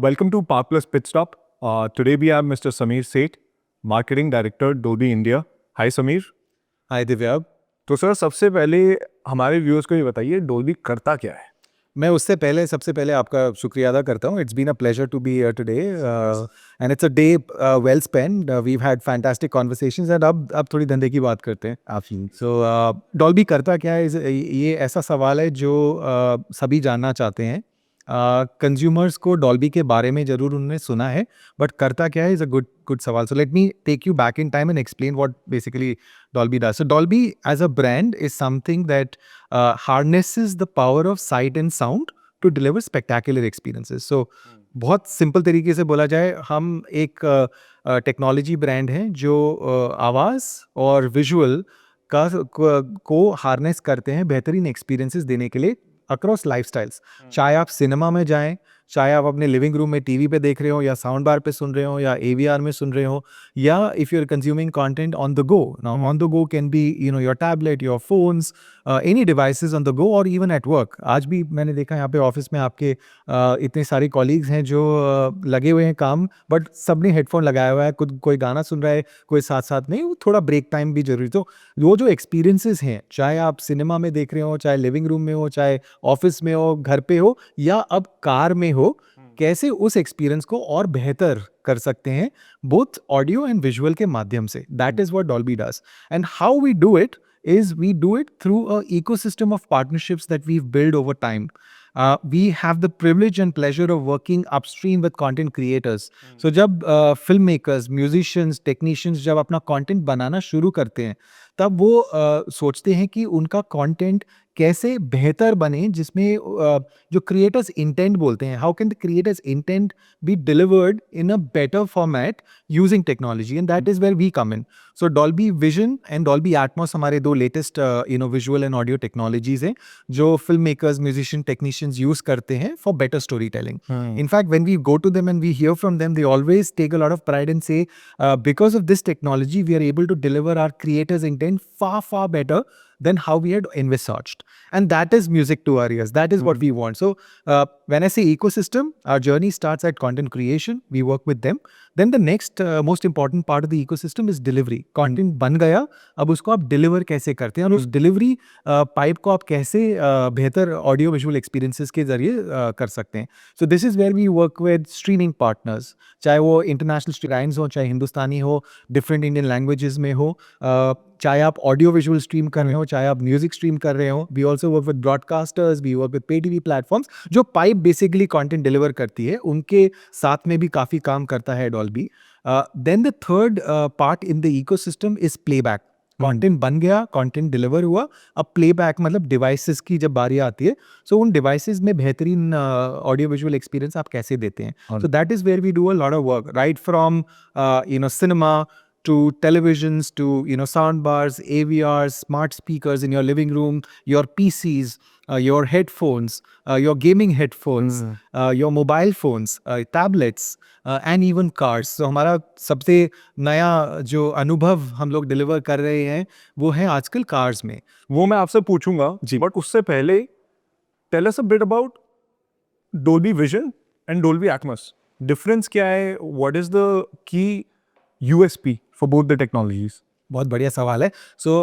Welcome to Park Plus Pit Stop. Today we have Mr. Sameer Seth, Marketing Director, Dolby India. Hi Sameer. हाय दिव्या। तो sir सबसे पहले हमारे viewers को ये बताइए डोल्बी करता क्या है? मैं उससे पहले सबसे पहले आपका शुक्रिया अदा करता हूँ। It's been a pleasure to be here today and it's a day well spend. We've had fantastic conversations and अब थोड़ी धंधे की बात करते हैं आप। सो डॉल्बी करता क्या है, ये ऐसा सवाल है जो सभी जानना चाहते हैं। कंज्यूमर्स को डॉल्बी के बारे में ज़रूर उन्होंने सुना है, बट करता क्या है इज़ अ गुड सवाल. So let me take you back in time and explain what basically Dolby does. So Dolby as a brand is something that harnesses the power of sight and sound to deliver spectacular experiences. So बहुत simple तरीके से बोला जाए, हम एक technology brand हैं जो आवाज़ और विजुअल को हार्नेस करते हैं बेहतरीन एक्सपीरियंसेस देने के लिए अक्रॉस लाइफस्टाइल्स. चाहे आप सिनेमा में जाएं, चाहे आप अपने लिविंग रूम में टीवी पे देख रहे हो, या साउंड बार पे सुन रहे हो, या AVR में सुन रहे हो, या if you are consuming content on the go. Now on the go can be your tablet, your phones, any devices on the go, और इवन एट वर्क. आज भी मैंने देखा यहाँ पे ऑफिस में आपके इतने सारे कॉलीग्स हैं जो लगे हुए हैं काम, बट सबने हेडफोन लगाया हुआ है. कोई गाना सुन रहा है, कोई साथ साथ नहीं. वो थोड़ा ब्रेक टाइम भी जरूरी. तो वो जो एक्सपीरियंसेस हैं, चाहे आप सिनेमा में देख रहे हो, चाहे लिविंग रूम में हो, चाहे ऑफिस में हो, घर पे हो, या अब कार में हो, कैसे उस एक्सपीरियंस को और बेहतर कर सकते हैं बोथ ऑडियो एंड विजुअल के माध्यम से. That is what Dolby does. And how we do it is we do it through a ecosystem of partnerships that we've built over time. We have the privilege and pleasure of working upstream with content creators. So जब filmmakers, musicians, technicians जब अपना content बनाना शुरू करते हैं, तब वो सोचते हैं कि उनका content कैसे बेहतर बने, जिसमें जो क्रिएटर्स इंटेंट बोलते हैं, how can the creators intent be delivered in a better format using technology, and that is where we come in. So Dolby Vision and Dolby Atmos हमारे दो latest visual and audio technologies हैं जो film makers, musician, technicians use करते हैं for better story telling. In fact, when we go to them and we hear from them, they always take a lot of pride and say, because of this technology, we are able to deliver our creators' intent far, far better than how we had envisaged. And that is music to our ears. That is what we want. So when I say ecosystem, our journey starts at content creation. We work with them. Then the next most important part of the ecosystem is delivery. Content बन गया, अब उसको आप deliver कैसे करते हैं, और उस delivery pipe को आप कैसे बेहतर audio visual experiences के जरिए कर सकते हैं. So this is where we work with streaming partners. चाहे वो international streaming हो, चाहे हिंदुस्तानी हो, different Indian languages में हो, चाहे आप ऑडियो विजुअल स्ट्रीम कर रहे हो, चाहे आप म्यूजिक स्ट्रीम कर रहे हो. We also work with broadcasters, we work with pay TV platforms. जो पाइप बेसिकली कंटेंट डिलीवर करती है, उनके साथ में भी काफ़ी काम करता है Dolby. Then the third part in the ecosystem is playback. Content बन गया, कंटेंट डिलीवर हुआ, अब प्लेबैक मतलब डिवाइसेस की जब बारी आती है, सो उन डिवाइसेस में बेहतरीन ऑडियो विजुअल एक्सपीरियंस आप कैसे देते हैं. So that is where we do a lot of work, right from cinema to televisions, to sound bars, AVRs, smart speakers in your living room, your PCs, your headphones, your gaming headphones, your mobile phones, tablets, and even cars. So हमारा सबसे नया जो अनुभव हम लोग deliver कर रहे हैं वो है आजकल कार्स में. वो मैं आपसे पूछूंगा जी, बट उससे पहले tell us a bit about Dolby Vision and Dolby Atmos. Difference क्या है? What is the key USP for both the technologies? बहुत बढ़िया सवाल है. सो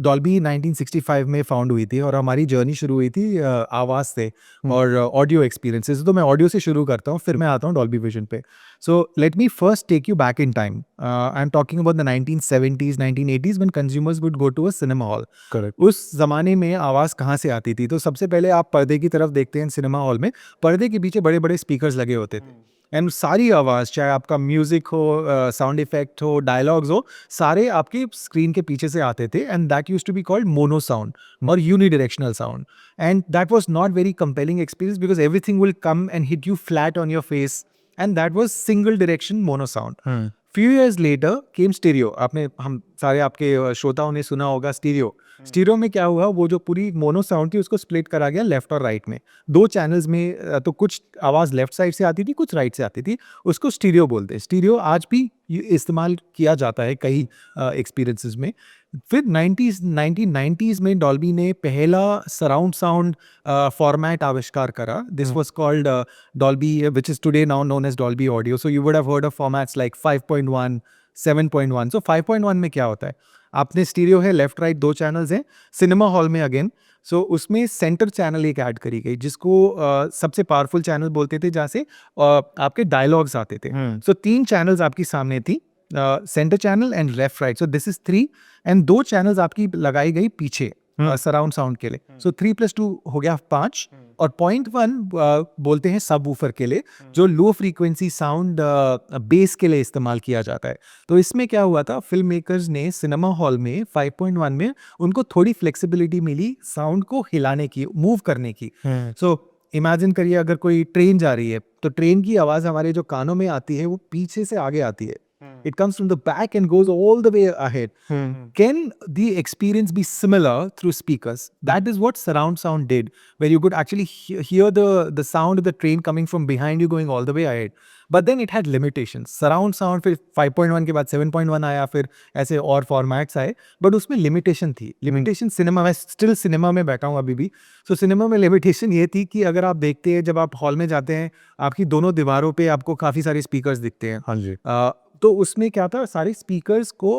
डॉल्बी 1965 में फाउंड हुई थी, और हमारी जर्नी शुरू हुई थी आवाज़ से और ऑडियो एक्सपीरियंसेस. तो मैं ऑडियो से शुरू करता हूँ, फिर मैं आता हूँ डॉल्बी विजन पे. So let me first take you back in time. I am talking about the 1970s, 1980s when consumers would go to a cinema hall. Correct. उस जमाने में आवाज़ कहाँ से आती थी? तो सबसे पहले आप पर्दे की तरफ देखते हैं सिनेमा हॉल में, पर्दे के पीछे बड़े बड़े स्पीकर्स लगे होते थे, एंड सारी आवाज़, चाहे आपका म्यूजिक हो, साउंड इफेक्ट हो, डायलॉग्स हो, सारे आपकी स्क्रीन के पीछे से आते थे. And that used to be called mono sound और unidirectional sound. And that was not very compelling experience because everything will come and hit you flat on your face, and that was single direction mono sound. Few years later came stereo. हम सारे आपके श्रोताओं ने सुना होगा stereo. Stereo में क्या हुआ, वो जो पूरी मोनो साउंड थी उसको स्प्लिट करा गया लेफ्ट और राइट में, दो चैनल्स में। तो कुछ आवाज़ लेफ्ट साइड से आती थी, कुछ राइट से आती थी, उसको स्टीरियो बोलते हैं। स्टीरियो आज भी इस्तेमाल किया जाता है कई एक्सपीरियंसेस में। फिर 1990s में डॉल्बी ने पहला सराउंड साउंड फॉर्मेट आविष्कार करा। This was called Dolby, which is today now known as Dolby Audio. So you would have heard of formats like 5.1, 7.1। So 5.1 में क्या होता है, आपने स्टीरियो है, लेफ्ट राइट दो चैनल्स हैं। सिनेमा हॉल में अगेन उसमें सेंटर चैनल एक ऐड करी गई, जिसको सबसे पावरफुल चैनल बोलते थे, जहाँ से आपके डायलॉग्स आते थे। सो 3 चैनल्स आपकी सामने थी, centre channel and left right. So this is 3, and 2 channels आपकी लगाई गई पीछे सराउंड साउंड के लिए। सो 3 + 2 हो गया 5, और 0.1 बोलते हैं सब वूफर के लिए, जो लो फ्रीक्वेंसी साउंड बेस के लिए इस्तेमाल किया जाता है। तो इसमें क्या हुआ था, फिल्म मेकर्स ने सिनेमा हॉल में 5.1 में उनको थोड़ी फ्लेक्सिबिलिटी मिली साउंड को हिलाने की, मूव करने की। सो इमेजिन करिए, अगर कोई ट्रेन जा रही है तो ट्रेन की आवाज़ हमारे जो कानों में आती है वो पीछे से आगे आती है। It comes from the back and goes all the way ahead. Can the experience be similar through speakers? That is what surround sound did, where you could actually hear the sound of the train coming from behind you going all the way ahead. But then it had limitations. Surround sound फिर 5.1 के बाद 7.1 आया, फिर ऐसे और formats आए, but उसमें limitation थी। लिमिटेशन सिनेमा में, स्टिल सिनेमा में बैठा हूँ अभी भी। सो सिनेमा में लिमिटेशन ये थी कि अगर आप देखते हैं, जब आप हॉल में जाते हैं, आपकी दोनों दीवारों पे आपको काफ़ी सारे स्पीकर्स दिखते हैं। हाँ जी। तो उसमें क्या था, सारे स्पीकर्स को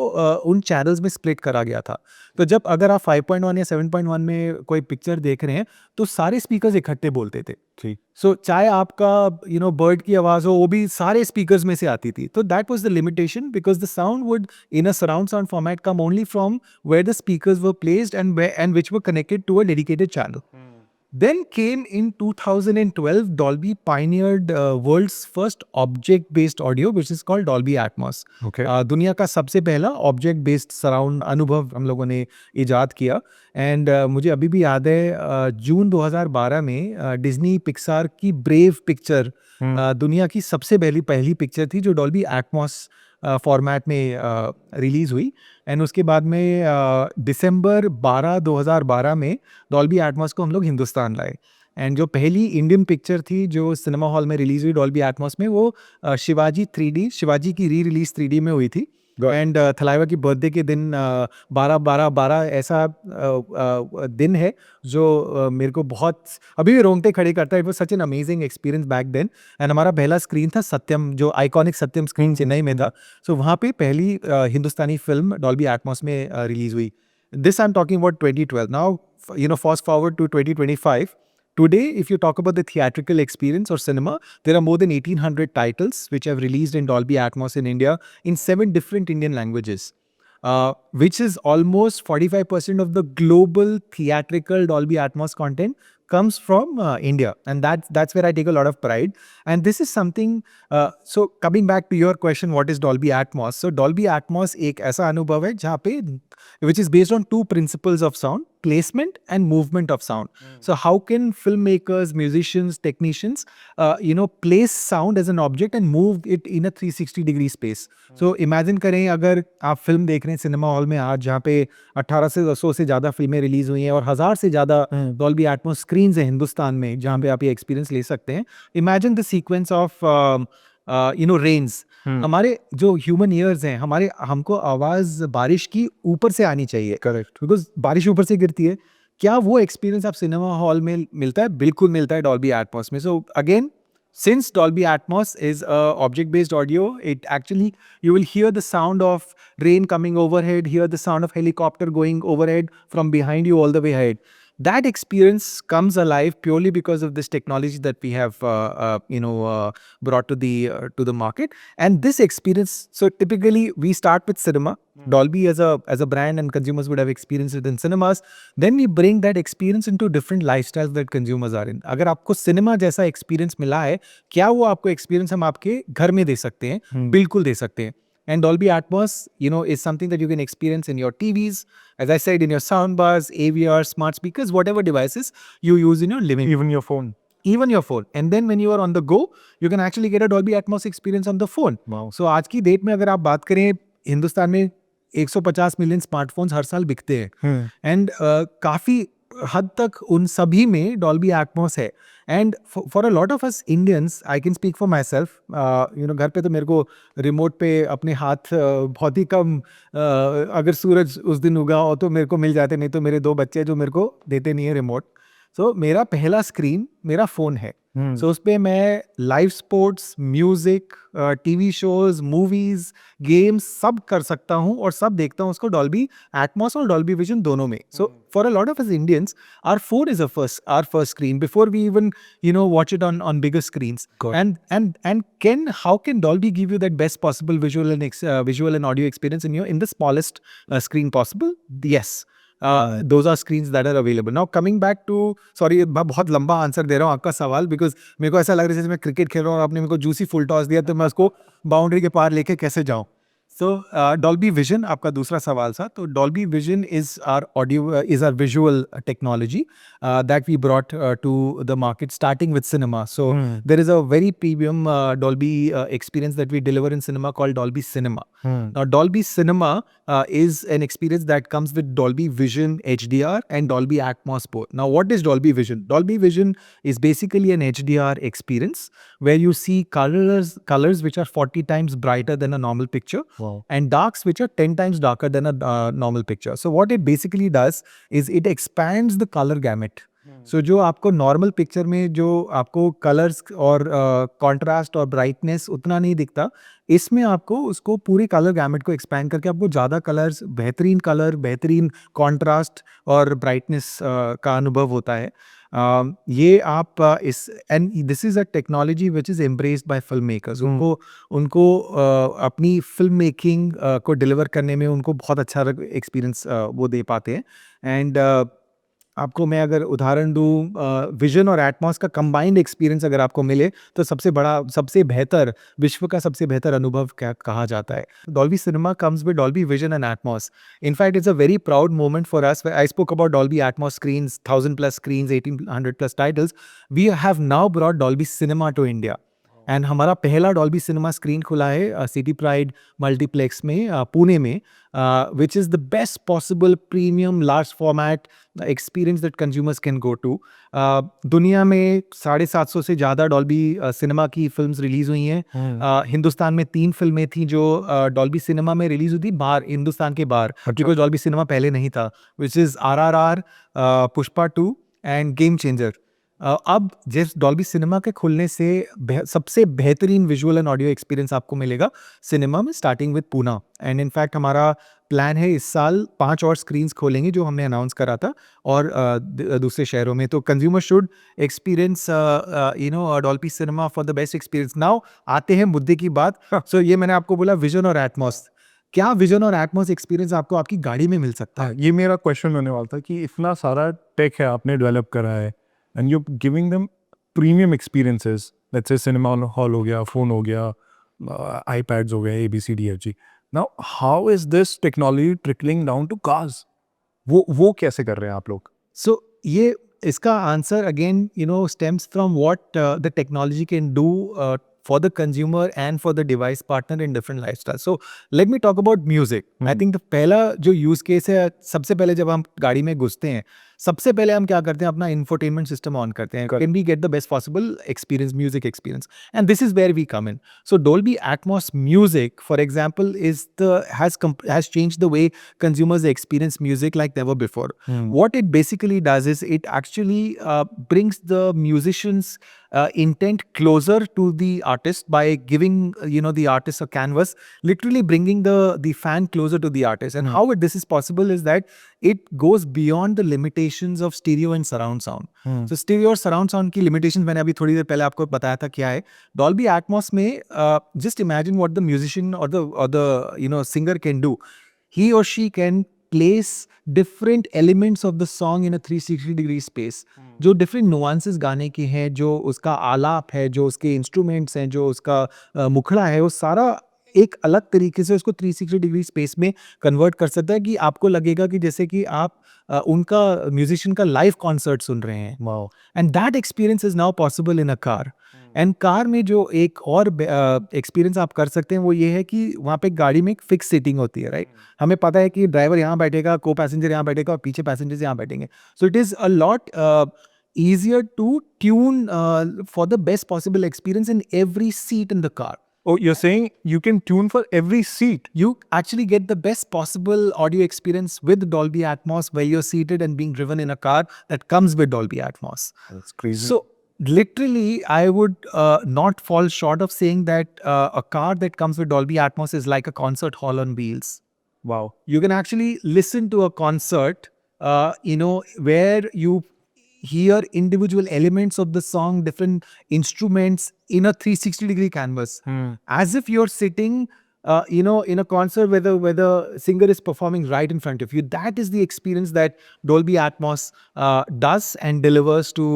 उन चैनल्स में स्प्लिट करा गया था। तो जब अगर आप 5.1 या 7.1 में कोई पिक्चर देख रहे हैं, तो सारे स्पीकर्स इकट्ठे बोलते थे। ठीक। सो चाहे आपका बर्ड की आवाज़ हो, वो भी सारे स्पीकर्स में से आती थी। तो that was the limitation, because the sound would in a surround sound format come only from where the speakers were placed and which were connected to a dedicated channel. Then came in 2012, Dolby pioneered world's first object-based audio, which is called Dolby Atmos. Okay. दुनिया का सबसे पहला object-based surround अनुभव हम लोगों ने इजाद किया। एंड मुझे अभी भी याद है, जून 2012 में डिज्नी पिक्सार की ब्रेव पिक्चर दुनिया की सबसे पहली पिक्चर थी जो डॉल्बी एटमॉस फॉर्मेट में रिलीज़ हुई। एंड उसके बाद में दिसंबर 2012 में डॉल्बी एटमॉस को हम लोग हिंदुस्तान लाए। एंड जो पहली इंडियन पिक्चर थी जो सिनेमा हॉल में रिलीज़ हुई डॉल्बी एटमॉस में, वो शिवाजी की री रिलीज 3D में हुई थी। एंड थलाइवा की बर्थडे के दिन 12/12/12 ऐसा दिन है जो मेरे को बहुत अभी भी रोंगटे खड़े करता है। It was such an amazing experience back then. And हमारा पहला स्क्रीन था सत्यम, जो आइकॉनिक सत्यम स्क्रीन चेन्नई में था। सो वहाँ पे पहली हिंदुस्तानी फिल्म डॉल्बी एटमॉस में रिलीज हुई। This I am talking about 2012। Now fast forward to 2025. Today, if you talk about the theatrical experience or cinema, there are more than 1,800 titles which have released in Dolby Atmos in India in 7 different Indian languages, which is almost 45% of the global theatrical Dolby Atmos content comes from India, and that's where I take a lot of pride. And this is something. So coming back to your question, what is Dolby Atmos? So Dolby Atmos एक ऐसा अनुभव है जहाँ पे which is based on 2 principles of sound: placement and movement of sound. So how can filmmakers, musicians, technicians, place sound as an object and move it in a 360-degree space? So imagine करें, अगर आप film देख रहे हैं cinema hall में आज, जहाँ पे 1800 से ज़्यादा फिल्में रिलीज हुई हैं और 1000 से ज़्यादा डॉल्बी एटमॉस स्क्रीन्स हैं हिंदुस्तान में, जहाँ पे आप ये एक्सपीरियंस ले सकते हैं। Imagine the sequence of rains. हमारे जो ह्यूमन ईयर्स हैं, हमको आवाज़ बारिश की ऊपर से आनी चाहिए। करेक्ट। बिकॉज बारिश ऊपर से गिरती है। क्या वो एक्सपीरियंस आप सिनेमा हॉल में मिलता है? बिल्कुल मिलता है डॉल्बी एटमॉस में। So again, since Dolby Atmos is object-based audio, it actually, you will hear the sound of rain coming overhead, hear the sound of helicopter going overhead from behind you all the way ahead. That experience comes alive purely because of this technology that we have, brought to the market. And this experience, so typically we start with cinema. Dolby as a brand, and consumers would have experienced it in cinemas. Then we bring that experience into different lifestyles that consumers are in. अगर आपको cinema जैसा experience मिला है, क्या वो आपको experience हम आपके घर में दे सकते हैं? बिल्कुल दे सकते हैं। And Dolby Atmos, is something that you can experience in your TVs, as I said, in your soundbars, AVR, smart speakers, whatever devices you use in your living. Even your phone. Even your phone. And then when you are on the go, you can actually get a Dolby Atmos experience on the phone. Wow. So आज की date में अगर आप बात करें, हिंदुस्तान में 150 million smartphones हर साल बिकते हैं एंड काफ़ी हद तक उन सभी में डॉल्बी एटमॉस है and for a lot of us Indians I can speak for my self घर पे तो मेरे को रिमोट पे अपने हाथ बहुत ही कम अगर सूरज उस दिन उगा हो तो मेरे को मिल जाते, नहीं तो मेरे 2 बच्चे जो मेरे को देते नहीं है रिमोट। सो मेरा पहला स्क्रीन मेरा फ़ोन है। सो उस पे मैं live sports, music, TV shows, movies, games सब कर सकता हूँ और सब देखता हूँ उसको डॉल्बी एटमॉस और डॉल्बी विजन दोनों में। So for a lot of us Indians our phone is our first screen before we even watch it on bigger screens and can how can Dolby give you that best possible visual and audio experience in the smallest screen possible? Yes. Those are screens that are available. Now coming back to, sorry मैं बहुत लंबा answer दे रहा हूँ आपका सवाल, because मेरे को ऐसा लग रहा है जैसे मैं क्रिकेट खेल रहा हूँ और आपने मेरे को जूसी फुल टॉस दिया तो मैं उसको बाउंड्री के पार लेके कैसे जाऊँ। सो डॉल्बी विजन आपका दूसरा सवाल था। तो Dolby Vision is our visual technology that we brought to the market starting with cinema. So there is a very premium Dolby experience that we deliver in cinema called Dolby Cinema. Now Dolby Cinema is an experience that comes with Dolby Vision HDR and Dolby Atmos both. Now what is Dolby Vision? Dolby Vision is basically an HDR experience where you see colors which are 40 times brighter than a normal picture. Wow. And darks which are 10 times darker than a normal picture. So what it basically does is it expands the color gamut. सो जो आपको normal picture में जो आपको colours और contrast और brightness उतना नहीं दिखता, इसमें आपको उसको पूरे कलर गैमेट को एक्सपैंड करके आपको ज़्यादा कलर्स, बेहतरीन कलर, बेहतरीन कॉन्ट्रास्ट और ब्राइटनेस का अनुभव होता है। ये आप इस and this is a technology which is embraced by film makers. उनको अपनी फिल्म मेकिंग को डिलीवर करने में उनको बहुत अच्छा एक्सपीरियंस वो दे पाते हैं। एंड आपको मैं अगर उदाहरण दूँ, विजन और एटमॉस का कंबाइंड एक्सपीरियंस अगर आपको मिले तो सबसे बेहतर, विश्व का सबसे बेहतर अनुभव क्या कहा जाता है। Dolby Cinema comes with Dolby Vision and Atmos. In fact it's a very proud moment for us. I spoke about Dolby Atmos screens, 1000+ screens, 1800+ titles. We have now brought Dolby Cinema to India and हमारा पहला Dolby cinema screen खुला है city pride multiplex में पुणे में, which is the best possible premium large format experience that consumers can go to. दुनिया में 750 से ज़्यादा डॉल्बी सिनेमा की फिल्म्स रिलीज़ हुई हैं। हिंदुस्तान में 3 फिल्में थी जो डॉल्बी सिनेमा में रिलीज़ हुई थी बाहर, हिंदुस्तान के बाहर, बिकॉज डॉल्बी सिनेमा पहले नहीं था, which is RRR, Pushpa 2 end game changer. अब जिस डॉल्बी सिनेमा के खुलने से सबसे बेहतरीन विजुअल एंड ऑडियो एक्सपीरियंस आपको मिलेगा सिनेमा में, starting with Poona. And in fact हमारा प्लान है इस साल 5 और स्क्रीन्स खोलेंगे जो हमने अनाउंस करा था, और दूसरे शहरों में। तो consumer should experience Dolby cinema for the best experience. Now आते हैं मुद्दे की बात। सो ये मैंने आपको बोला विजन और एटमॉस। क्या विजन और एटमॉस एक्सपीरियंस आपको आपकी गाड़ी में मिल सकता है? ये मेरा क्वेश्चन होने वाला था कि इतना सारा टेक है आपने डेवलप करा है and you're giving them premium experiences, let's say cinema hall हो गया, phone हो गया, iPads हो गए, ABCDFG. Now how is this technology trickling down to cars? वो कैसे कर रहे हैं आप लोग? So ये इसका answer again stems from what the technology can do for the consumer and for the device partner in different lifestyles. So let me talk about music. I think the पहला जो use case है, सबसे पहले जब हम गाड़ी में घुसते हैं, सबसे पहले हम क्या करते हैं, अपना इंफोटेनमेंट सिस्टम ऑन करते हैं। Can we get the best possible experience, music experience, and this is where we come in. So Dolby Atmos music for example has changed the way consumers experience music like never before. What it basically does is it actually brings the musicians intent closer to the artist by giving the artist a canvas, literally bringing the fan closer to the artist. And how this is possible is that it goes beyond the limitations of stereo and surround sound. So stereo और surround sound की limitations मैंने अभी थोड़ी देर पहले आपको बताया था क्या है। Dolby Atmos में just imagine what the musician or the singer can do. He or she can place different elements of the song in a 360-degree space. जो different nuances गाने के हैं, जो उसका आलाप है, जो उसके instruments हैं, जो उसका मुखड़ा है, वो सारा एक अलग तरीके से उसको 360 डिग्री स्पेस में कन्वर्ट कर सकता है कि आपको लगेगा कि जैसे कि आप उनका म्यूजिशियन का लाइव कॉन्सर्ट सुन रहे हैं। Wow. And that experience is now possible in a car. And car में जो एक और एक्सपीरियंस आप कर सकते हैं वो ये है कि वहाँ पे गाड़ी में एक फिक्स सीटिंग होती है, राइट? हमें पता है कि ड्राइवर यहाँ बैठेगा, को पैसेंजर यहाँ बैठेगा और पीछे पैसेंजर्स यहाँ बैठेंगे. So it is a lot easier to tune for the best possible experience in every seat in the car. Oh, you're saying you can tune for every seat. You actually get the best possible audio experience with Dolby Atmos where you're seated and being driven in a car that comes with Dolby Atmos. That's crazy. So, literally, I would not fall short of saying that a car that comes with Dolby Atmos is like a concert hall on wheels. Wow. You can actually listen to a concert, where you hear individual elements of the song, different instruments in a 360-degree canvas, as if you're sitting, in a concert where the singer is performing right in front of you. That is the experience that Dolby Atmos does and delivers to.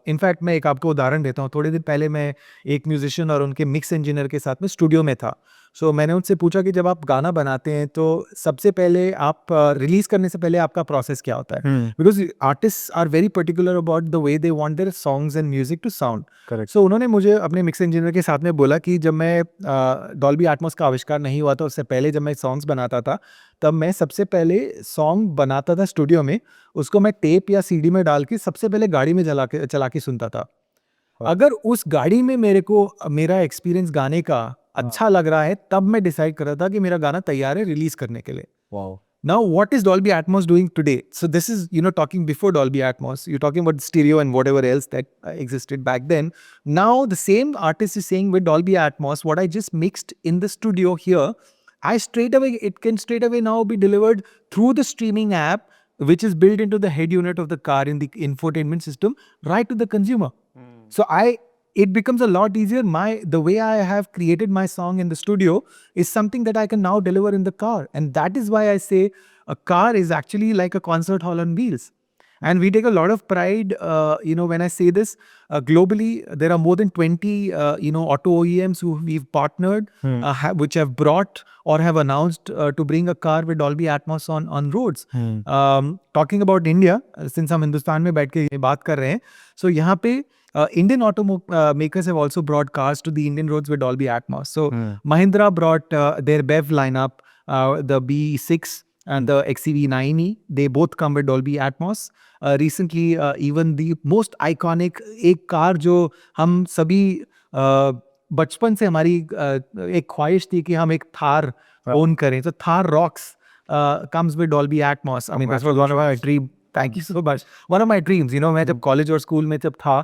In fact, मैं एक आपको उदाहरण देता हूँ. थोड़े दिन पहले मैं एक म्यूजिशियन और उनके मिक्स इंजीनियर के साथ में स्टूडियो में था. सो मैंने उनसे पूछा कि जब आप गाना बनाते हैं तो सबसे पहले आप रिलीज करने से पहले आपका प्रोसेस क्या होता है? Because artist are very particular about the way they want their songs and music to sound. Correct. सो उन्होंने मुझे अपने मिक्स इंजीनियर के साथ में बोला कि जब मैं डॉल्बी एटमॉस का आविष्कार नहीं हुआ था उससे पहले जब मैं सॉन्ग्स बनाता था तब मैं सबसे पहले सॉन्ग बनाता था स्टूडियो में, उसको मैं टेप या सीडी में डाल के सबसे पहले गाड़ी में चला के सुनता था. अगर उस गाड़ी में मेरे को मेरा एक्सपीरियंस गाने का अच्छा लग रहा है तब मैं डिसाइड कर रहा था कि मेरा गाना तैयार है रिलीज करने के लिए. Wow. Now, what is Dolby Atmos doing today? So this is, talking before Dolby Atmos. You're talking about stereo and whatever else that existed back then. Now, the same artist is saying with Dolby Atmos, what I just mixed in the studio here, it can straight away now be delivered through the streaming app, which is built into the head unit of the car in the infotainment system, right to the consumer. So it becomes a lot easier. The way I have created my song in the studio is something that I can now deliver in the car. And that is why I say a car is actually like a concert hall on wheels. And we take a lot of pride, when I say this, globally, there are more than 20, auto OEMs who we've partnered, which have brought or have announced to bring a car with Dolby Atmos on roads. Talking about India, since हम हिंदुस्तान में बैठ के ये बात कर रहे हैं, so यहाँ पे Indian automakers have also brought cars to the Indian roads with Dolby Atmos. So Mahindra brought their BEV lineup, the B6 and the XCV9e. They both come with Dolby Atmos. Recently, even the most iconic एक car जो हम सभी बचपन से हमारी एक ख्वाहिश थी कि हम एक थार ओन करें, तो Thar rocks comes with Dolby Atmos. I mean, that was one of my dream. Thank you so much. One of my dreams, मैं जब कॉलेज और स्कूल में जब था,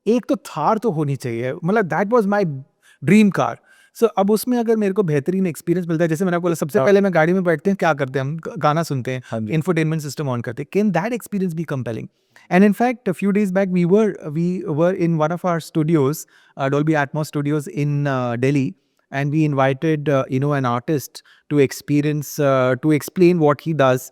एक तो थार तो होनी चाहिए, मतलब that was my dream car. So अब उसमें अगर मेरे को बेहतरीन एक्सपीरियंस मिलता है, जैसे मैंने आपको बोला सबसे पहले मैं गाड़ी में बैठते हैं, क्या करते हैं हम, गाना सुनते हैं, इंफोटेनमेंट सिस्टम ऑन करते हैं. Can that experience be compelling? And in fact, a few days back, we were in one of our studios, Dolby Atmos studios in Delhi. And we invited, an artist to explain what he does,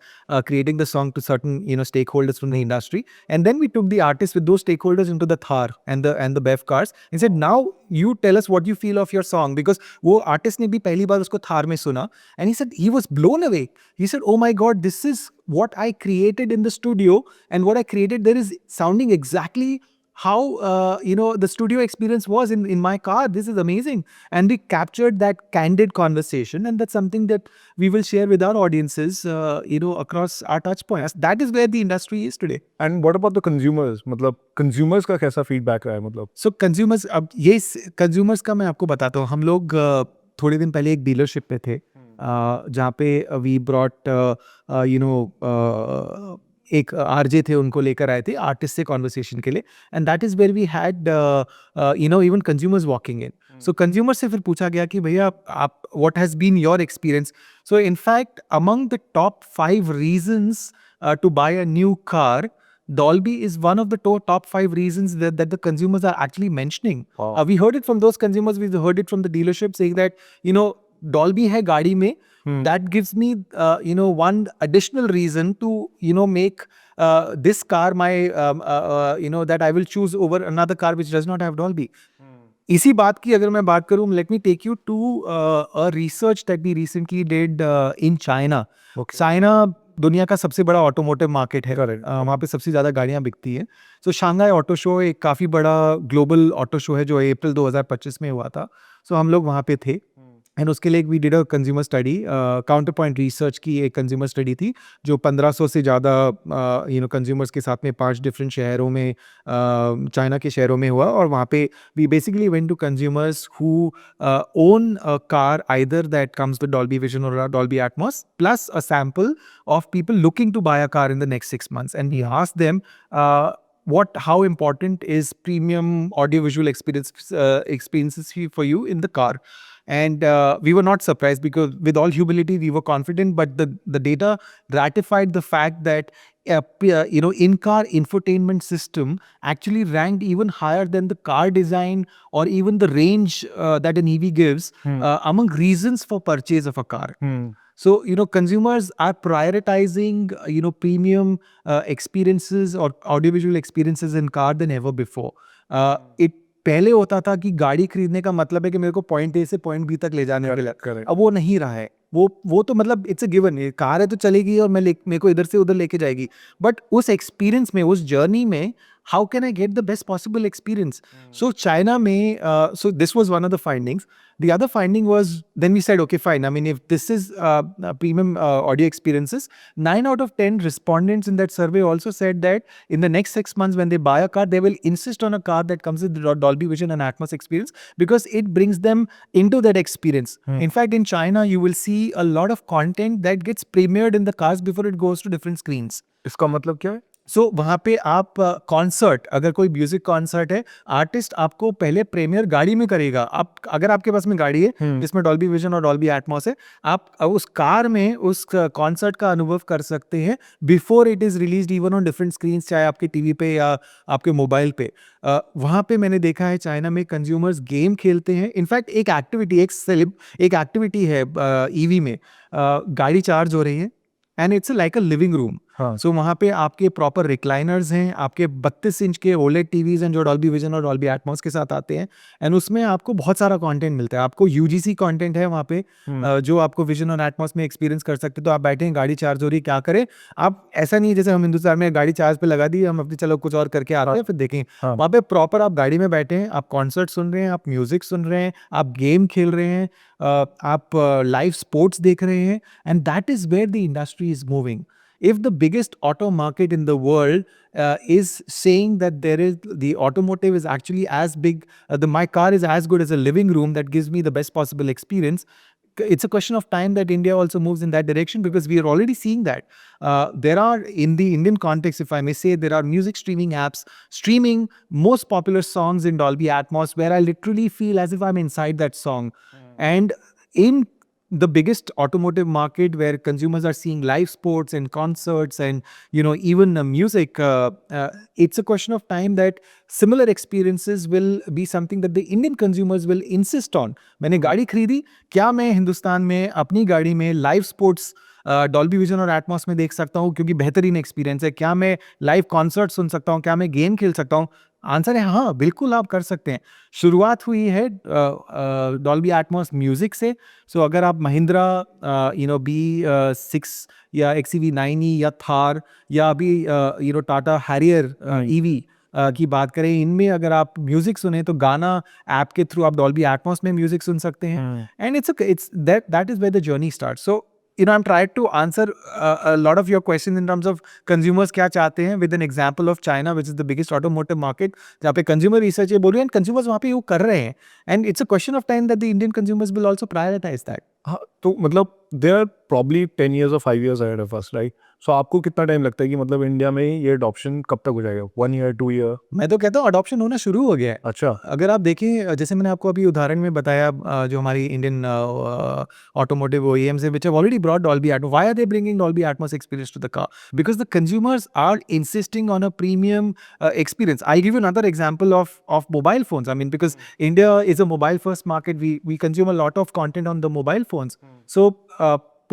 creating the song to certain, stakeholders from the industry. And then we took the artist with those stakeholders into the Thar and the BEV cars and said, now you tell us what you feel of your song. Because wo artist ne bhi pehli baar usko Thar mein suna. And he said, he was blown away. He said, oh my God, this is what I created in the studio. And what I created there is sounding exactly how the studio experience was in my car. This is amazing. And we captured that candid conversation, and that's something that we will share with our audiences across our touch points. That is where the industry is today. And what about the consumers? मतलब consumers का कैसा feedback रहा है मतलब? So consumers, अब ये consumers का मैं आपको बताता हूँ. हम लोग थोड़े दिन पहले एक डीलरशिप पे थे, जहाँ पे we brought एक आरजे थे, उनको लेकर आए थे आर्टिस्ट से कॉन्वर्सेशन के लिए. And that is where we had even consumers walking in. So consumer से फिर पूछा गया कि भैया आप what has been your experience. So in fact among the top 5 reasons to buy a new car, Dolby is one of the top 5 reasons that the consumers are actually mentioning. Wow. We heard it from those consumers, we heard it from the dealership saying that, Dolby hai gaadi mein. That gives me, one additional reason to, make this car my, that I will choose over another car which does not have Dolby. इसी बात की अगर मैं बात करूँ, let me take you to a research that we recently did in China. Okay. China दुनिया का सबसे बड़ा ऑटोमोटिव मार्केट है। Correct. वहाँ पे सबसे ज़्यादा गाड़ियाँ बिकती हैं। सो शांघाई ऑटो शो एक काफ़ी बड़ा ग्लोबल ऑटो शो है जो अप्रैल 2025 में हुआ था। सो हम लोग वहाँ पे थे एंड उसके लिए we did a consumer study, Counterpoint Research की एक कंज्यूमर स्टडी थी जो 1500 से ज़्यादा कंज्यूमर्स के साथ में 5 डिफरेंट शहरों में, चाइना के शहरों में हुआ। और वहाँ पे we basically went to consumers who own a car either that comes with Dolby Vision or Dolby Atmos plus a sample of people looking to buy a car in the next 6 months, and we asked them how important is premium audiovisual experiences for you in the car. And we were not surprised because with all humility we were confident, but the data ratified the fact that in-car infotainment system actually ranked even higher than the car design or even the range that an EV gives among reasons for purchase of a car. So, consumers are prioritizing, premium experiences or audiovisual experiences in car than ever before. It पहले होता था कि गाड़ी खरीदने का मतलब है कि मेरे को पॉइंट ए से पॉइंट बी तक ले जाने के लिए। Correct. अब वो नहीं रहा है। वो तो मतलब इट्स अ गिवन, कार है तो चलेगी और मेरे को इधर से उधर लेके जाएगी, बट उस एक्सपीरियंस में, उस जर्नी में how can I get the best possible experience? So China में, so this was one of the findings. The other finding was, then we said, okay, fine. I mean, if this is premium audio experiences, 9 out of 10 respondents in that survey also said that in the next 6 months when they buy a car, they will insist on a car that comes with Dolby Vision and Atmos experience because it brings them into that experience. In fact, in China, you will see a lot of content that gets premiered in the cars before it goes to different screens. इसका मतलब क्या है? सो वहाँ पे आप concert, अगर कोई music concert है, आर्टिस्ट आपको पहले प्रीमियर गाड़ी में करेगा. आप अगर आपके पास में गाड़ी है जिसमें डॉल्बी विजन और डॉल्बी एटमॉस है, आप उस कार में उस कॉन्सर्ट का अनुभव कर सकते हैं before it is released even on different screen, चाहे आपके टीवी पे या आपके मोबाइल पे. वहाँ पे मैंने देखा है चाइना में कंज्यूमर्स गेम खेलते हैं. इनफैक्ट एक एक्टिविटी है ईवी में, गाड़ी चार्ज हो रही है and it's like a living room. So वहाँ पे आपके प्रॉपर रिक्लाइनर्स हैं, आपके 32 इंच के ओलेड टीवीज हैं जो डॉल्बी विजन और डॉल्बी एटमॉस के साथ आते हैं, एंड उसमें आपको बहुत सारा कंटेंट मिलता है. आपको यूजीसी कंटेंट है वहाँ पे जो आपको विजन और एटमॉस में एक्सपीरियंस कर सकते हो. तो आप बैठे हैं, गाड़ी चार्ज हो रही है, क्या करें आप? ऐसा नहीं है जैसे हम हिंदुस्तान में गाड़ी चार्ज पे लगा दी, हम अपनी चलो कुछ और करके आ रहे हैं फिर देखें. वहाँ पे प्रॉपर आप गाड़ी में बैठे हैं, आप कॉन्सर्ट सुन रहे हैं, आप म्यूजिक सुन रहे हैं, आप गेम खेल रहे हैं, आप लाइव स्पोर्ट्स देख रहे हैं, and that is where the industry is moving. If the biggest auto market in the world is saying that the automotive is actually as big, my car is as good as a living room that gives me the best possible experience, it's a question of time that India also moves in that direction, because we are already seeing that. There are, in the Indian context, if I may say, there are music streaming apps streaming most popular songs in Dolby Atmos where I literally feel as if I'm inside that song. And in the biggest automotive market where consumers are seeing live sports and concerts and even music, it's a question of time that similar experiences will be something that the Indian consumers will insist on. मैंने गाड़ी खरीदी, क्या मैं हिंदुस्तान में अपनी गाड़ी में live sports Dolby vision और एटमॉस में देख सकता हूँ क्योंकि बेहतरीन एक्सपीरियंस है? क्या मैं लाइव कॉन्सर्ट सुन सकता हूँ? क्या मैं गेम खेल सकता हूँ? आंसर है हाँ, बिल्कुल आप कर सकते हैं. शुरुआत हुई है डॉल्बी एटमॉस म्यूजिक से. सो अगर आप महिंद्रा B6 या XEV9e या थार या अभी टाटा हैरियर EV की बात करें, इनमें अगर आप म्यूजिक सुने तो गाना ऐप के थ्रू आप डॉल्बी एटमॉस में म्यूजिक सुन सकते हैं. And it's that is where the journey starts. So I'm trying to answer a lot of your questions in terms of consumers क्या चाहते हैं with an example of China, which is the biggest automotive market, जहाँ पे consumer research ये बोल रही है and consumers वहाँ पे वो कर रहे हैं, and it's a question of time that the Indian consumers will also prioritize that. हाँ, तो मतलब they are probably 10 years or 5 years ahead of us, right? So आपको कितना टाइम लगता है कि मतलब इंडिया में ये अडॉप्शन कब तक हो जाएगा? 1 year, 2 year? मैं तो कहता हूँ अडॉप्शन होना शुरू हो गया है. अच्छा. अगर आप देखें, जैसे मैंने आपको अभी उदाहरण में बताया, जो हमारी इंडियन ऑटोमोटिव OEMs है which have already brought Dolby Atmos. Why are they bringing Dolby Atmos experience to the car? Because the consumers are insisting on a premium experience. I'll give you another example of mobile phones. I mean, because India is a mobile first market, we consume a lot of content on the mobile phones. So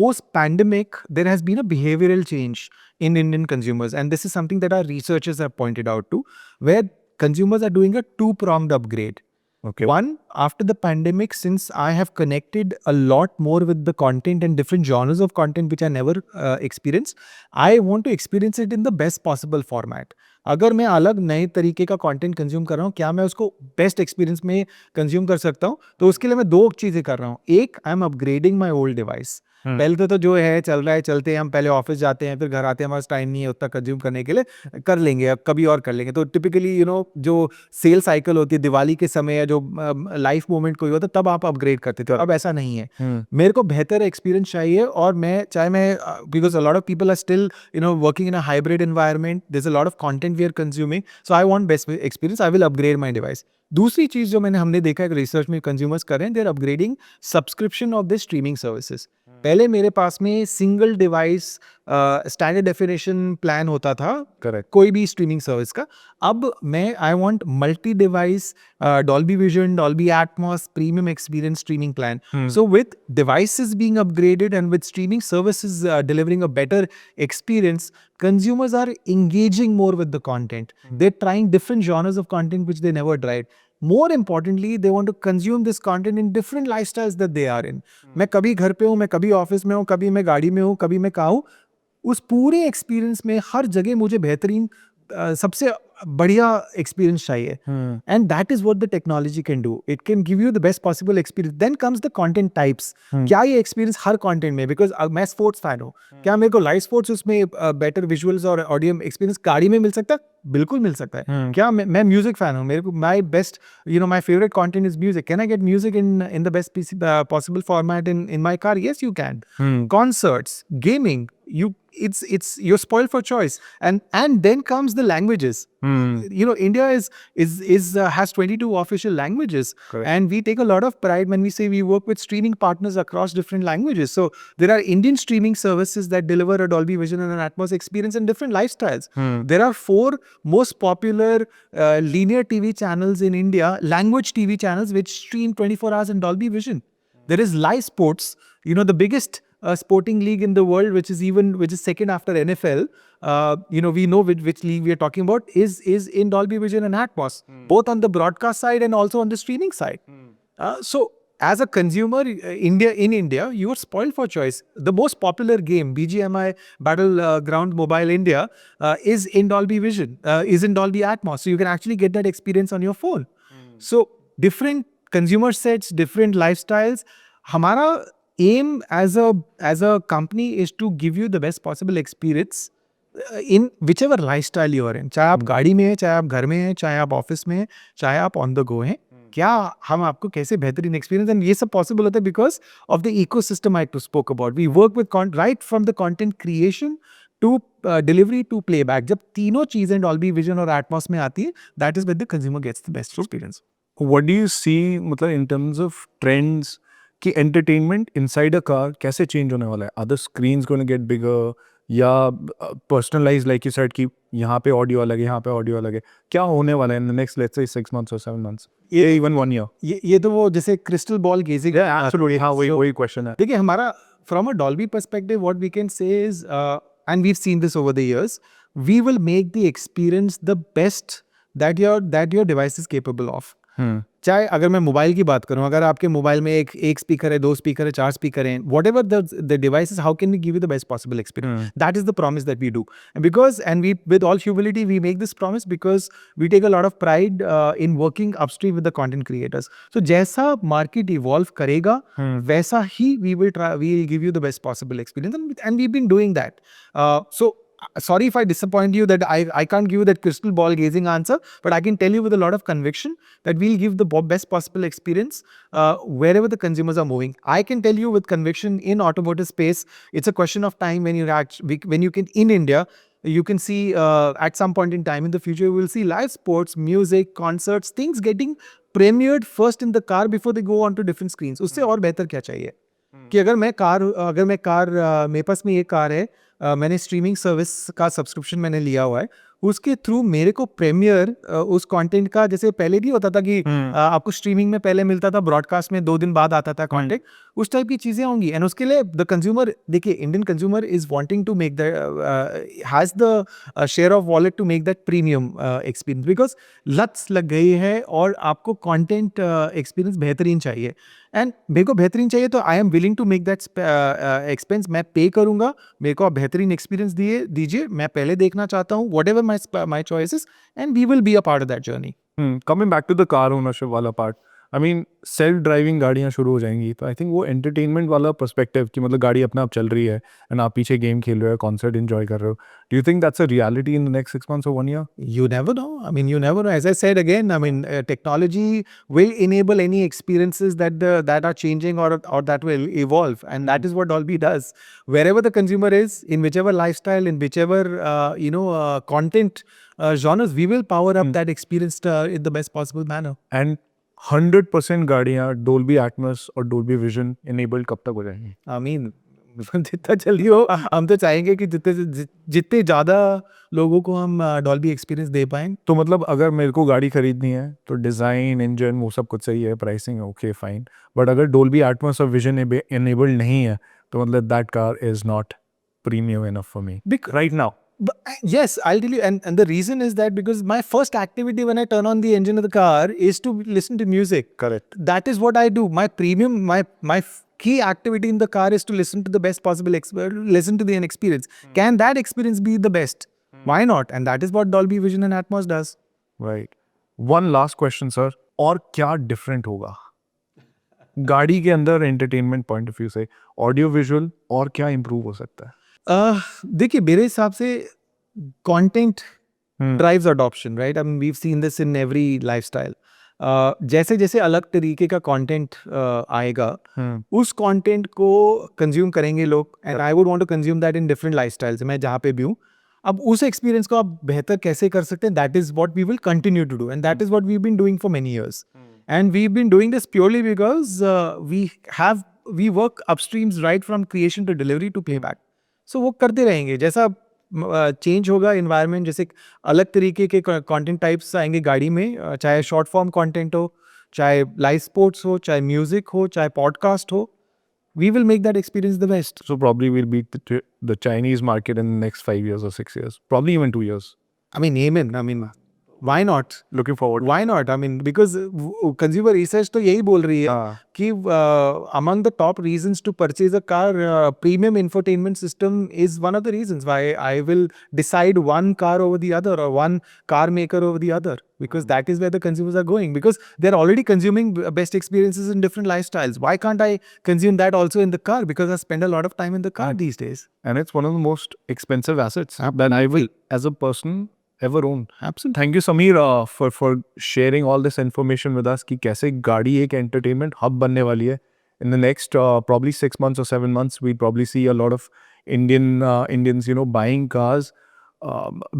post-pandemic, there has been a behavioral change in Indian consumers, and this is something that our researchers have pointed out to, where consumers are doing a two-pronged upgrade. Okay. One, after the pandemic, since I have connected a lot more with the content and different genres of content which I never experienced, I want to experience it in the best possible format. अगर मैं अलग नए तरीके का content consume कर रहा हूँ, क्या मैं उसको बेस्ट एक्सपीरियंस में कंज्यूम कर सकता हूँ? तो उसके लिए मैं दो चीज़ें कर रहा हूँ. एक, I am upgrading my old device. पहले तो जो है चल रहा है, चलते हैं हम, पहले ऑफिस जाते हैं, फिर घर आते हैं, हमारे पास टाइम नहीं है उतना कंज्यूम करने के लिए, कर लेंगे अब कभी और कर लेंगे. तो टिपिकली जो सेल साइकिल होती है दिवाली के समय या जो लाइफ मोमेंट कोई होता है तब आप अपग्रेड करते थे, और अब ऐसा नहीं है. मेरे को बेहतर एक्सपीरियंस चाहिए, और मैं चाहे मैं because a lot of people are still working in a hybrid environment, there is a lot of content we are consuming, so I want best experience, I will upgrade my device. दूसरी चीज जो हमने देखा है research में consumers कर रहे हैं, they are upgrading subscription of the streaming services. पहले मेरे पास में single device standard definition plan होता था, Correct. कोई भी स्ट्रीमिंग सर्विस का. अब मैं I want multi device Dolby vision, Dolby Atmos, premium experience streaming plan. So with devices being upgraded and with streaming services delivering a better experience, consumers are engaging more with the content. They're trying different genres of content which they never tried. More importantly, they want to consume this content in different lifestyles that they are in. मैं कभी घर पे हूँ, मैं कभी office में हूँ, कभी मैं गाड़ी में हूँ, कभी मैं कहाँ हूँ. उस पूरे एक्सपीरियंस में हर जगह मुझे बेहतरीन सबसे बढ़िया एक्सपीरियंस चाहिए. And that is what the technology can do. It can give you the best possible experience. Then comes the content types. क्या ये एक्सपीरियंस हर कंटेंट में, बिकॉज मैं स्पोर्ट्स फैन हूँ, क्या मेरे को लाइव स्पोर्ट्स उसमें बेटर विजुअल्स और ऑडियो एक्सपीरियंस गाड़ी में मिल सकता है? बिल्कुल मिल सकता है. क्या मैं म्यूजिक फैन हूँ, मेरे को my best my favourite content is music. Can I gate music in the best possible format in my car? Yes you can. Concerts, gaming, it's you're spoiled for choice. And then comes the languages. India has 22 official languages. Correct. And we take a lot of pride when we say we work with streaming partners across different languages. So there are Indian streaming services that deliver a Dolby Vision and an Atmos experience in different lifestyles. There are 4 most popular linear TV channels in India, language TV channels which stream 24 hours in Dolby Vision. There is live sports, the biggest sporting league in the world, which is second after NFL. We know which league we are talking about is in Dolby Vision and Atmos, both on the broadcast side and also on the streaming side. So as a consumer, in India, you are spoiled for choice. The most popular game, BGMI Battleground Mobile India, is in Dolby Vision, is in Dolby Atmos. So you can actually get that experience on your phone. So different consumer sets, different lifestyles. हमारा aim as a company is to give you the best possible experience in whichever lifestyle you are in. चाहे आप गाड़ी में हैं, चाहे आप घर में हैं, चाहे आप ऑफिस में हैं, चाहे आप ऑन द गो हैं, क्या हम आपको कैसे बेहतरीन एक्सपीरियंस. एंड ये सब पॉसिबल होता है because of the ecosystem I too spoke about. We work with right from the content creation to delivery to playback. जब तीनों चीजें डॉल्बी विजन और एटमॉस में आती है, that is when the consumer gets the best experience. What do you see मतलब in terms of trends कि entertainment inside a car कैसे change होने वाला है? Are the screens going to get bigger या personalized like you said कि यहाँ पे audio अलग है, यहाँ पे audio अलग है? क्या होने वाला है in the next let's say 6 months or 7 months? ये even 1 year? ये तो वो जैसे क्रिस्टल बॉल गेजिंग. Absolutely. हाँ वही question है. देखिए हमारा from a Dolby perspective, what we can say is, and we've seen this over the years, we will make the experience the best that your device is capable of. चाहे अगर मैं mobile की बात करूं, अगर आपके मोबाइल में एक स्पीकर है, 2 स्पीकर है, 4 स्पीकर हैं, whatever the devices, how can we give you the best possible experience? That is the promise that we do. Because and we with all humility we make this promise because we take a lot of pride in working upstream with the content creators. So जैसा market evolve करेगा वैसा ही we will give you the best possible experience. And we been doing that. So sorry if I disappoint you that I can't give you that crystal ball gazing answer, but I can tell you with a lot of conviction that we'll give the best possible experience wherever the consumers are moving. I can tell you with conviction in automotive space, it's a question of time when you can in India. You can see at some point in time in the future, you will see live sports, music, concerts, things getting premiered first in the car before they go on to different screens. उससे और बेहतर क्या चाहिए कि अगर मैं car मेरे पास में ये कार है, मैंने स्ट्रीमिंग सर्विस का सब्सक्रिप्शन मैंने लिया हुआ है, उसके थ्रू मेरे को प्रीमियर उस कंटेंट का, जैसे पहले नहीं होता था कि आपको स्ट्रीमिंग में पहले मिलता था, ब्रॉडकास्ट में 2 दिन बाद आता था कंटेंट, उस टाइप की चीजें होंगी। एंड उसके लिए द कंज्यूमर, देखिए Indian consumer is wanting to make the has the share of wallet to make that premium experience, because लत्स लग गई है और आपको कंटेंट एक्सपीरियंस बेहतरीन चाहिए। एंड मेरे को बेहतरीन चाहिए तो I am willing to make that expense, मैं पे करूंगा, मेरे को आप बेहतरीन एक्सपीरियंस दीजिए, मैं पहले देखना चाहता हूँ, whatever my choices, and we will be a part of that journey. Coming back to the car ownership वाला part, I mean self driving गाड़ियाँ शुरू हो जाएंगी तो आई थिंक वो एंटरटेनमेंट वाला पर्सपेक्टिव कि मतलब गाड़ी अपने आप चल रही है एंड आप पीछे गेम खेल रहे हो, कॉन्सर्ट एंजॉय कर रहे हो, do you think that's a reality in the next 6 months or 1 year? You never know. I mean, you never know. As I said again, I mean, technology will enable any experiences that are changing or that will evolve, and that is what Dolby does. Wherever the consumer is, in whichever lifestyle, in whichever content genres, we will power up that experience in the best possible manner. And 100% गाड़ियाँ Dolby Atmos और Dolby vision enabled कब तक हो जाएंगी? I mean, जितना जल्दी हो, हम तो चाहेंगे कि जितने ज़्यादा लोगों को हम डॉल्बी एक्सपीरियंस दे पाएं। तो मतलब अगर मेरे को गाड़ी खरीदनी है तो डिज़ाइन, इंजन, वो सब कुछ सही है, प्राइसिंग ओके फाइन, बट अगर डोल्बी एटमॉस और विजन इनेबल्ड नहीं है तो मतलब that car is not premium enough for me right now. But, yes, I'll tell you, and the reason is that because my first activity when I turn on the engine of the car is to listen to music. Correct. That is what I do. My premium, my key activity in the car is to listen to the best possible listen to the experience. Can that experience be the best? Why not? And that is what Dolby Vision and Atmos does. Right. One last question sir, और क्या different होगा गाड़ी के अंदर entertainment point of view से, audio visual, और क्या improve हो सकता है? देखिए मेरे हिसाब से content drives adoption, right? I mean we have seen this in every lifestyle. जैसे जैसे अलग तरीके का कंटेंट आएगा, उस कंटेंट को कंज्यूम करेंगे लोग, and I would want to consume that in different lifestyles. मैं जहाँ पे भी हूँ, अब उस एक्सपीरियंस को आप बेहतर कैसे कर सकते हैं, that is what we will continue to do, and that is what we have been doing for many years. And we've been doing this purely because we work upstreams right from creation to delivery to payback. So वो करते रहेंगे. जैसा change होगा environment, जैसे अलग तरीके के content types आएंगे गाड़ी में, चाहे शॉर्ट फॉर्म कंटेंट हो, चाहे लाइव स्पोर्ट्स हो, चाहे म्यूजिक हो, चाहे पॉडकास्ट हो, we will make that experience the best. So probably we'll beat the Chinese market in the next 5 years or 6 years, probably even 2 years. I mean, amen. I mean, why not? Looking forward. Why not? I mean, because consumer research तो यही बोल रही है हाँ. कि among the top reasons to purchase a car, premium infotainment system is one of the reasons why I will decide one car over the other or one car maker over the other, because that is where the consumers are going, because they're already consuming best experiences in different lifestyles. Why can't I consume that also in the car? Because I spend a lot of time in the car these days. And it's one of the most expensive assets that I will, as a person, ever own. Absolutely. Thank you, Sameer, for sharing all this information with us कि कैसे गाड़ी एक entertainment hub बनने वाली है. In the next probably 6 months or 7 months, we'll probably see a lot of Indians, buying cars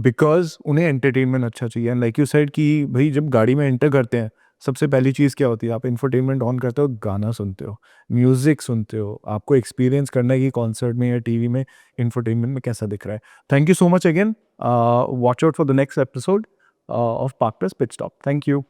because उन्हें entertainment अच्छा चाहिए. And like you said कि भाई जब गाड़ी में enter करते हैं, सबसे पहली चीज़ क्या होती है? आप इंफोटेनमेंट ऑन करते हो, गाना सुनते हो, म्यूजिक सुनते हो, आपको एक्सपीरियंस करना है कि कॉन्सर्ट में या टीवी में इंफोटेनमेंट में कैसा दिख रहा है. Thank you so much again. Watch out for the next episode of Park Plus Pit Stop. Thank you.